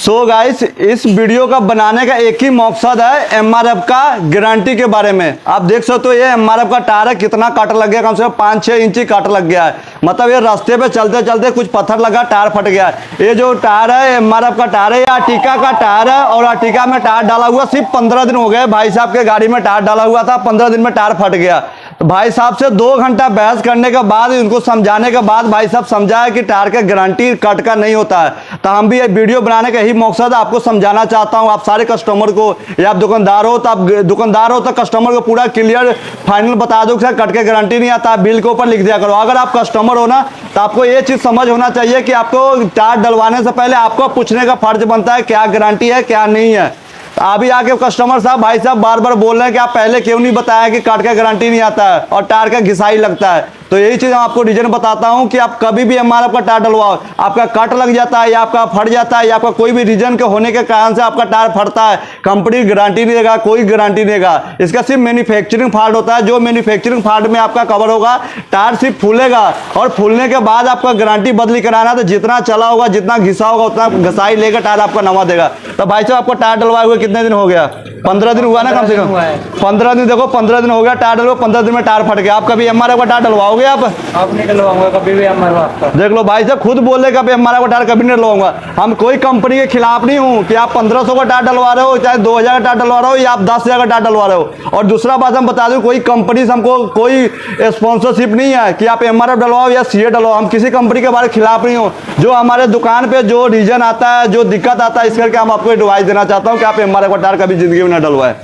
So guys, इस video का बनाने का एक ही मकसद है एमआरएफ का गारंटी के बारे में। आप देख सकते हो ये एमआरएफ का टायर है, कितना कट लग गया, कम से कम 5-6 इंची कट लग गया है। मतलब ये रास्ते पे चलते चलते कुछ पत्थर लगा, टायर फट गया है। ये जो टायर है एमआरएफ का टायर है, ये आर्टिका का टायर है और आर्टिका में टायर डाला हुआ सिर्फ 15 दिन हो गए। भाई साहब के गाड़ी में टायर डाला हुआ था, 15 दिन में टायर फट गया। तो भाई साहब से 2 घंटा बहस करने के बाद, उनको समझाने के बाद भाई साहब समझाया कि टायर का गारंटी कट का नहीं होता है। तो हम भी ये वीडियो बनाने का यही मकसद आपको समझाना चाहता हूं, आप सारे कस्टमर को, या आप दुकानदार हो तो कस्टमर को पूरा क्लियर फाइनल बता दो कि सर कट के गारंटी नहीं आता, बिल के ऊपर लिख दिया करो। अगर आप कस्टमर हो ना, तो आपको ये चीज समझ होना चाहिए कि आपको टायर डलवाने से पहले आपको पूछने का फर्ज बनता है क्या गारंटी है क्या नहीं है। अभी आके कस्टमर साहब भाई साहब बार बार बोल रहे हैं कि आप पहले क्यों नहीं बताया कि कट का गारंटी नहीं आता है और टायर का घिसाई लगता है। तो यही चीज हम आपको रीजन बताता हूं कि आप कभी भी एमआरएफ का टायर डलवाओ, आपका कट लग जाता है या आपका फट जाता है या आपका कोई भी रीजन के होने के कारण से आपका टायर फटता है, कंपनी गारंटी नहीं देगा, कोई गारंटी नहीं देगा। इसका सिर्फ मैन्युफैक्चरिंग फॉल्ट होता है। जो मैन्युफैक्चरिंग फॉल्ट में आपका कवर होगा, टायर सिर्फ फूलेगा और फूलने के बाद आपका गारंटी बदली कराना, तो जितना चला होगा, जितना घिसा होगा, उतना घिसाई लेकर टायर आपका नवा देगा। तो भाई साहब आपको टायर डलवाए हुए कितने दिन हो गया? 15 दिन हुआ ना, कम से कम 15 दिन। देखो 15 दिन हो गया टायर डलवा, 15 दिन में टायर फट गया। आप कभी एमआरएफ का टायर डलवाओगे? आप नहीं डलवाऊंगा कभी भी एमआरएफ का। देख लो भाई साहब खुद बोल रहे कभी एमआरएफ का टायर कभी नहीं डलवाऊंगा। हम कोई कंपनी के खिलाफ नहीं हूं कि आप 1500 का टायर डलवा रहे हो, चाहे 2000 का टायर डलवा रहे हो या आप 10,000 का टायर डलवा रहे हो। और दूसरा बात हम बता दूं, कोई कंपनी से हमको कोई स्पॉन्सरशिप नहीं है कि आप एमआरएफ डलवाओ या सीए डलवाओ। हम किसी कंपनी के बारे में खिलाफ नहीं हो। जो हमारे दुकान पे जो रीजन आता है, जो दिक्कत आता है, इस करके हम आपको एडवाइस देना चाहता हूँ कि आप एमआरएफ का टायर कभी जिंदगी में न डलवाए।